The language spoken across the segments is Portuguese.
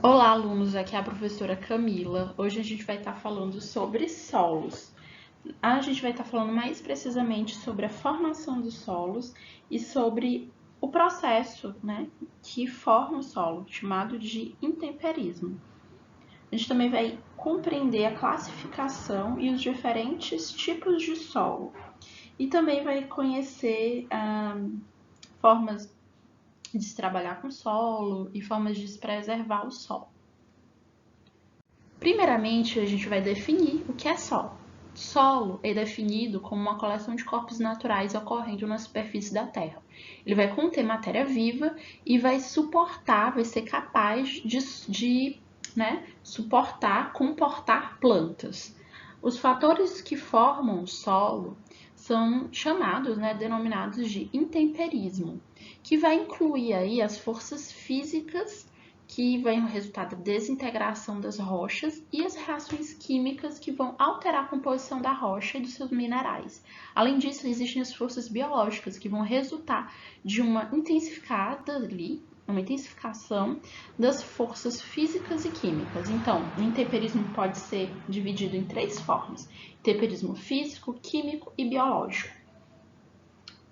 Olá, alunos, aqui é a professora Camila. Hoje a gente vai estar falando sobre solos. A gente vai estar falando mais precisamente sobre a formação dos solos e sobre o processo, que forma o solo, chamado de intemperismo. A gente também vai compreender a classificação e os diferentes tipos de solo. E também vai conhecer formas de se trabalhar com solo e formas de se preservar o solo. Primeiramente, a gente vai definir o que é solo. Solo é definido como uma coleção de corpos naturais ocorrendo na superfície da Terra. Ele vai conter matéria viva e vai suportar, vai ser capaz de comportar plantas. Os fatores que formam o solo são chamados, denominados de intemperismo, que vai incluir aí as forças físicas que vem o resultado da desintegração das rochas e as reações químicas que vão alterar a composição da rocha e dos seus minerais. Além disso, existem as forças biológicas que vão resultar de uma intensificação das forças físicas e químicas. Então, o intemperismo pode ser dividido em três formas: intemperismo físico, químico e biológico.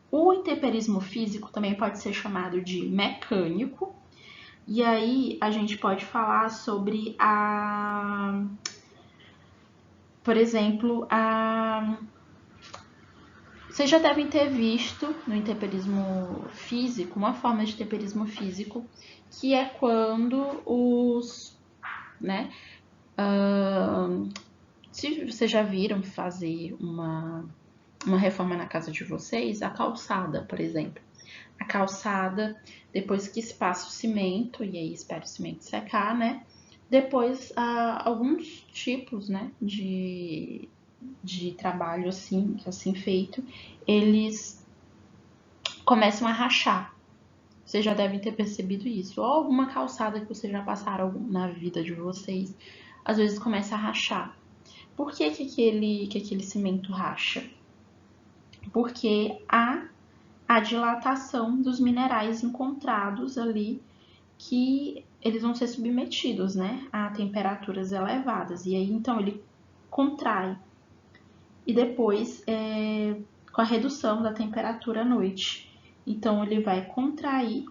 O intemperismo físico também pode ser chamado de mecânico. E aí a gente pode falar sobre por exemplo, vocês já devem ter visto no intemperismo físico, uma forma de intemperismo físico, que é quando se vocês já viram fazer uma reforma na casa de vocês, a calçada, por exemplo. A calçada, depois que se passa o cimento, e aí espera o cimento secar, depois, alguns tipos, de trabalho assim feito, eles começam a rachar. Vocês já devem ter percebido isso. Ou alguma calçada que vocês já passaram na vida de vocês, às vezes começa a rachar. Por que aquele cimento racha? Porque há a dilatação dos minerais encontrados ali, que eles vão ser submetidos, a temperaturas elevadas. E aí, então, ele contrai. E depois, com a redução da temperatura à noite, então ele vai contrair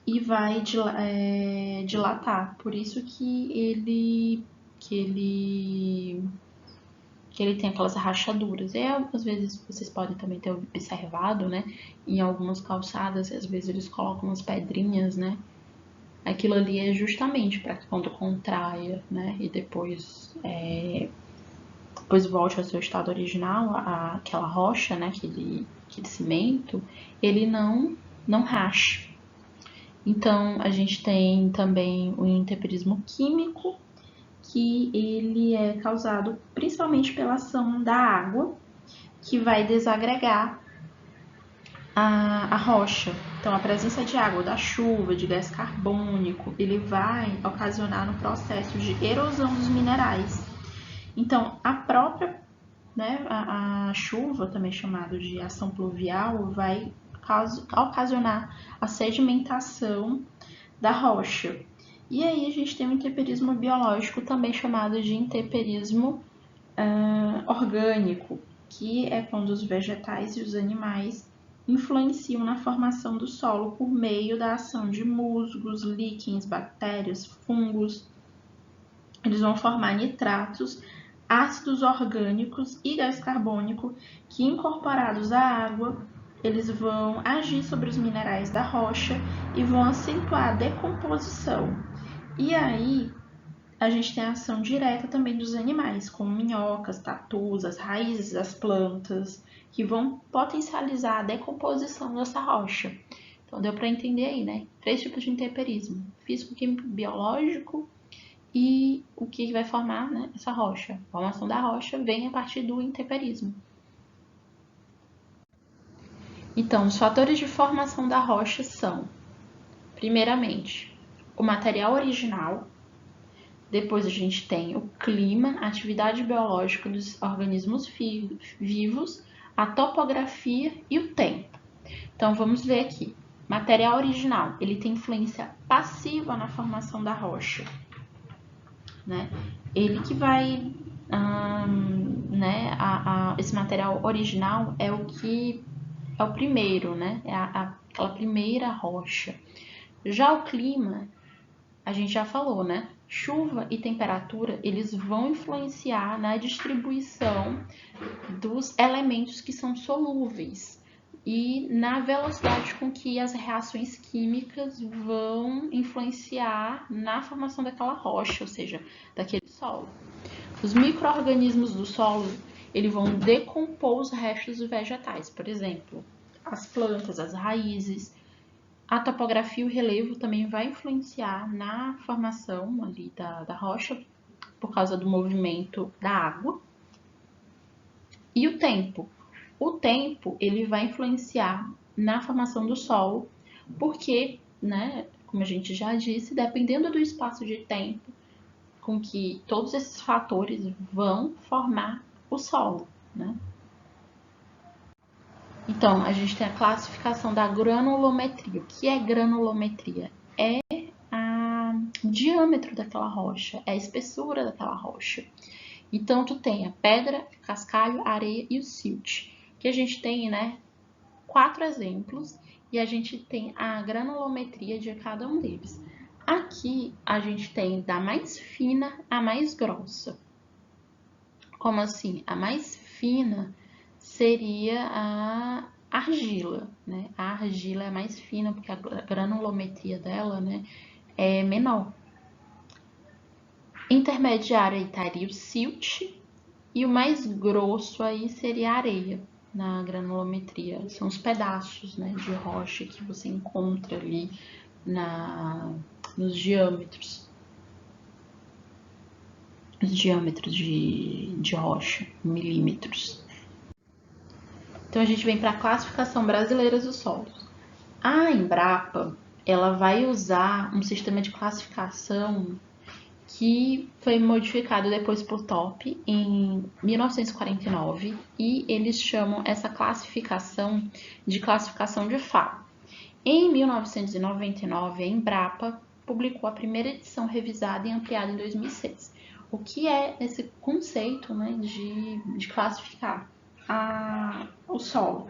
e vai dilatar. Por isso que ele tem aquelas rachaduras. E às vezes vocês podem também ter observado, em algumas calçadas, às vezes eles colocam umas pedrinhas, Aquilo ali é justamente para que quando contraia, e depois volte ao seu estado original, aquela rocha, aquele cimento, ele não rache. Então, a gente tem também o intemperismo químico, que ele é causado principalmente pela ação da água, que vai desagregar a rocha. Então, a presença de água, da chuva, de gás carbônico, ele vai ocasionar no processo de erosão dos minerais. Então, a própria, a chuva, também chamada de ação pluvial, vai ocasionar a sedimentação da rocha. E aí a gente tem o intemperismo biológico, também chamado de intemperismo orgânico, que é quando os vegetais e os animais influenciam na formação do solo por meio da ação de musgos, líquens, bactérias, fungos. Eles vão formar nitratos, ácidos orgânicos e gás carbônico que, incorporados à água, eles vão agir sobre os minerais da rocha e vão acentuar a decomposição. E aí, a gente tem a ação direta também dos animais, como minhocas, tatus, as raízes das plantas, que vão potencializar a decomposição dessa rocha. Então, deu para entender aí, 3 tipos de intemperismo: físico, químico, biológico, e o que vai formar essa rocha. A formação da rocha vem a partir do intemperismo. Então, os fatores de formação da rocha são, primeiramente, o material original. Depois a gente tem o clima, a atividade biológica dos organismos vivos, a topografia e o tempo. Então, vamos ver aqui. Material original, ele tem influência passiva na formação da rocha, né? Ele que vai, né? Esse material original é o que é o primeiro, né? É aquela primeira rocha. Já o clima, a gente já falou, né? Chuva e temperatura, eles vão influenciar na distribuição dos elementos que são solúveis e na velocidade com que as reações químicas vão influenciar na formação daquela rocha, ou seja, daquele solo. Os micro-organismos do solo, eles vão decompor os restos vegetais, por exemplo, as plantas, as raízes. A topografia e o relevo também vai influenciar na formação ali da rocha, por causa do movimento da água. E o tempo. O tempo, ele vai influenciar na formação do solo, porque, né, como a gente já disse, dependendo do espaço de tempo com que todos esses fatores vão formar o solo, né? Então, a gente tem a classificação da granulometria. O que é granulometria? É o diâmetro daquela rocha, é a espessura daquela rocha. Então, tu tem a pedra, cascalho, areia e o silt. Que a gente tem, né, 4 exemplos e a gente tem a granulometria de cada um deles. Aqui, a gente tem da mais fina à mais grossa. Como assim? A mais fina seria a argila, né? A argila é mais fina porque a granulometria dela, né, é menor. Intermediário aí estaria o silt e o mais grosso aí seria a areia na granulometria. São os pedaços, né, de rocha que você encontra ali nos diâmetros. Os diâmetros de rocha, milímetros. Então, a gente vem para a classificação brasileira dos solos. A Embrapa, ela vai usar um sistema de classificação que foi modificado depois por TOP em 1949 e eles chamam essa classificação de classificação de FAO. Em 1999, a Embrapa publicou a primeira edição revisada e ampliada em 2006. O que é esse conceito, né, de classificar o solo?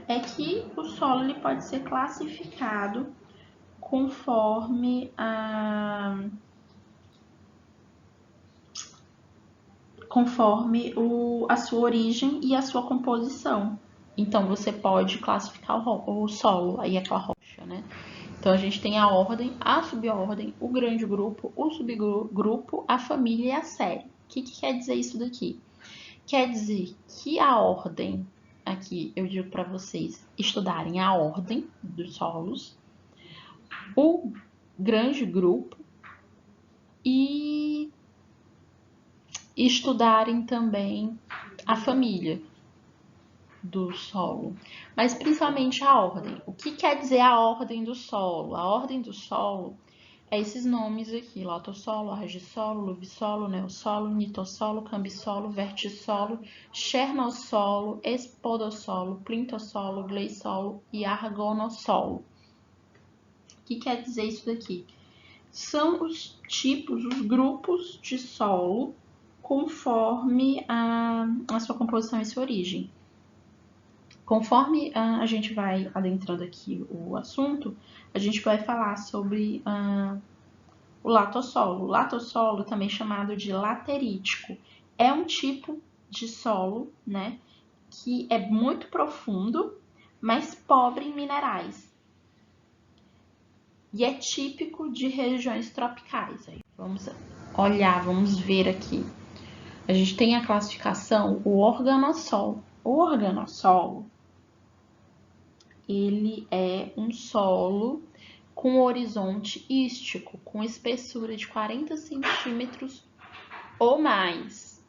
É que o solo ele pode ser classificado conforme a sua origem e a sua composição. Então, você pode classificar o solo, aí aquela rocha, né? Então, a gente tem a ordem, a subordem, o grande grupo, o subgrupo, a família e a série. O que quer dizer isso daqui? Quer dizer que a ordem, aqui eu digo para vocês estudarem a ordem dos solos, o grande grupo e estudarem também a família do solo, mas principalmente a ordem. O que quer dizer a ordem do solo? A ordem do solo é esses nomes aqui: lotossolo, argissolo, luvissolo, neossolo, nitossolo, cambissolo, vertissolo, chernossolo, espodossolo, plintossolo, gleissolo e argonossolo. O que quer dizer isso daqui? São os tipos, os grupos de solo conforme a sua composição e sua origem. Conforme a gente vai adentrando aqui o assunto, a gente vai falar sobre o latossolo. O latossolo, também chamado de laterítico, é um tipo de solo, né, que é muito profundo, mas pobre em minerais. E é típico de regiões tropicais. Aí vamos olhar, vamos ver aqui. A gente tem a classificação, o organossolo. O organossolo, ele é um solo com horizonte ístico, com espessura de 40 centímetros ou mais.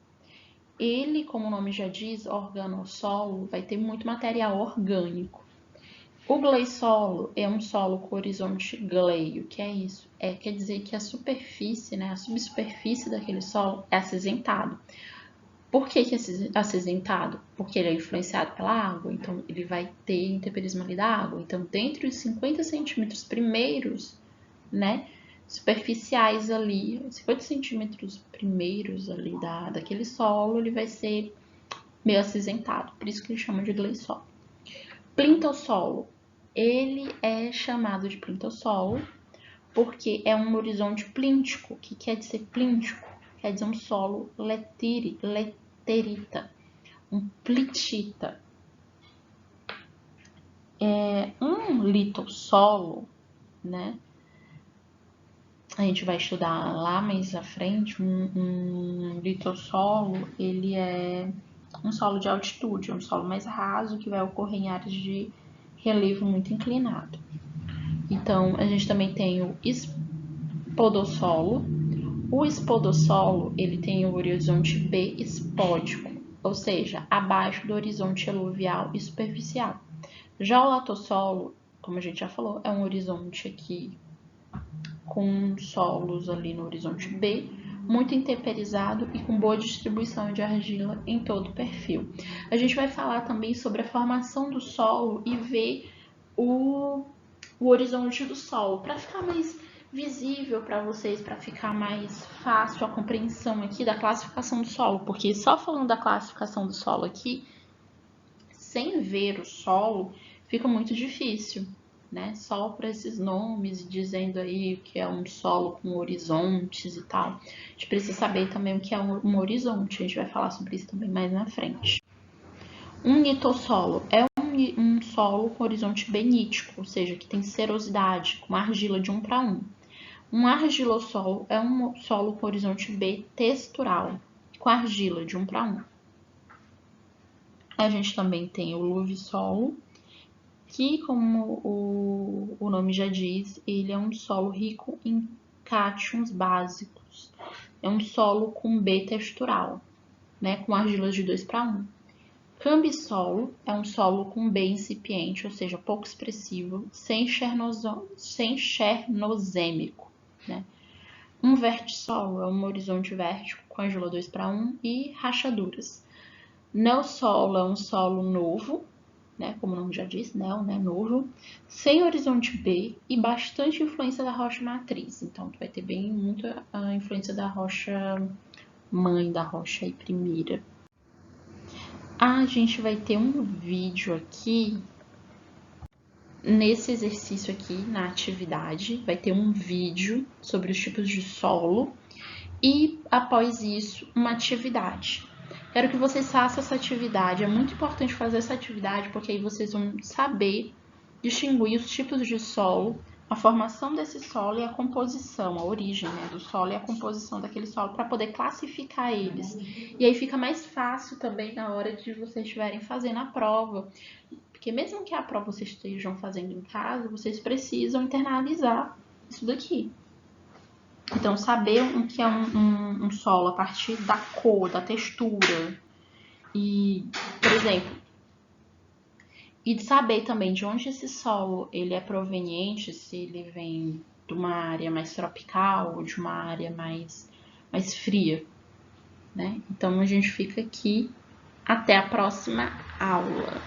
Ele, como o nome já diz, organossolo, vai ter muito material orgânico. O gleissolo é um solo com horizonte gleio. Que é isso? Quer dizer que a superfície, né, a subsuperfície daquele solo é acinzentado. Por que que é acinzentado? Porque ele é influenciado pela água, então ele vai ter intemperismo ali da água. Então, dentre os 50 centímetros primeiros, né, superficiais ali, 50 centímetros primeiros ali daquele solo, ele vai ser meio acinzentado, por isso que ele chama de gleissol. Plintossolo, ele é chamado de plintossolo porque é um horizonte plíntico. O que quer dizer plíntico? Quer dizer um solo leterita, um plitita. Um litossolo, né? A gente vai estudar lá mais à frente, um litossolo, ele é um solo de altitude, é um solo mais raso que vai ocorrer em áreas de relevo muito inclinado. Então, a gente também tem o espodossolo. O espodossolo, ele tem o horizonte B espódico, ou seja, abaixo do horizonte aluvial e superficial. Já o latossolo, como a gente já falou, é um horizonte aqui com solos ali no horizonte B, muito intemperizado e com boa distribuição de argila em todo o perfil. A gente vai falar também sobre a formação do solo e ver o horizonte do solo, para ficar mais visível para vocês, para ficar mais fácil a compreensão aqui da classificação do solo, porque só falando da classificação do solo aqui, sem ver o solo, fica muito difícil, né? Só para esses nomes, dizendo aí que é um solo com horizontes e tal. A gente precisa saber também o que é um horizonte, a gente vai falar sobre isso também mais na frente. Um litossolo é um solo com horizonte benítico, ou seja, que tem serosidade, com argila de 1 para 1. Um argilossolo é um solo com horizonte B textural, com argila de 1 para 1. A gente também tem o luvissolo, que, como o nome já diz, ele é um solo rico em cátions básicos. É um solo com B textural, né, com argilas de 2 para 1. Cambissolo é um solo com B incipiente, ou seja, pouco expressivo, sem chernozêmico, né? Um vertissolo é um horizonte vértico com argila 2 para 1 e rachaduras. Neossolo é um solo novo, né, como o nome já diz, neo, né, novo, sem horizonte B e bastante influência da rocha matriz. Então, tu vai ter bem muita a influência da rocha mãe, da rocha aí primeira. A gente vai ter um vídeo aqui, nesse exercício aqui, na atividade, vai ter um vídeo sobre os tipos de solo e, após isso, uma atividade. Quero que vocês façam essa atividade, é muito importante fazer essa atividade, porque aí vocês vão saber distinguir os tipos de solo, a formação desse solo e a composição, a origem, né, do solo e a composição daquele solo, para poder classificar eles. E aí fica mais fácil também na hora de vocês estiverem fazendo a prova, porque mesmo que a prova vocês estejam fazendo em casa, vocês precisam internalizar isso daqui. Então, saber o que é um solo a partir da cor, da textura. E, por exemplo, e de saber também de onde esse solo ele é proveniente, se ele vem de uma área mais tropical ou de uma área mais fria, né? Então, a gente fica aqui até a próxima aula.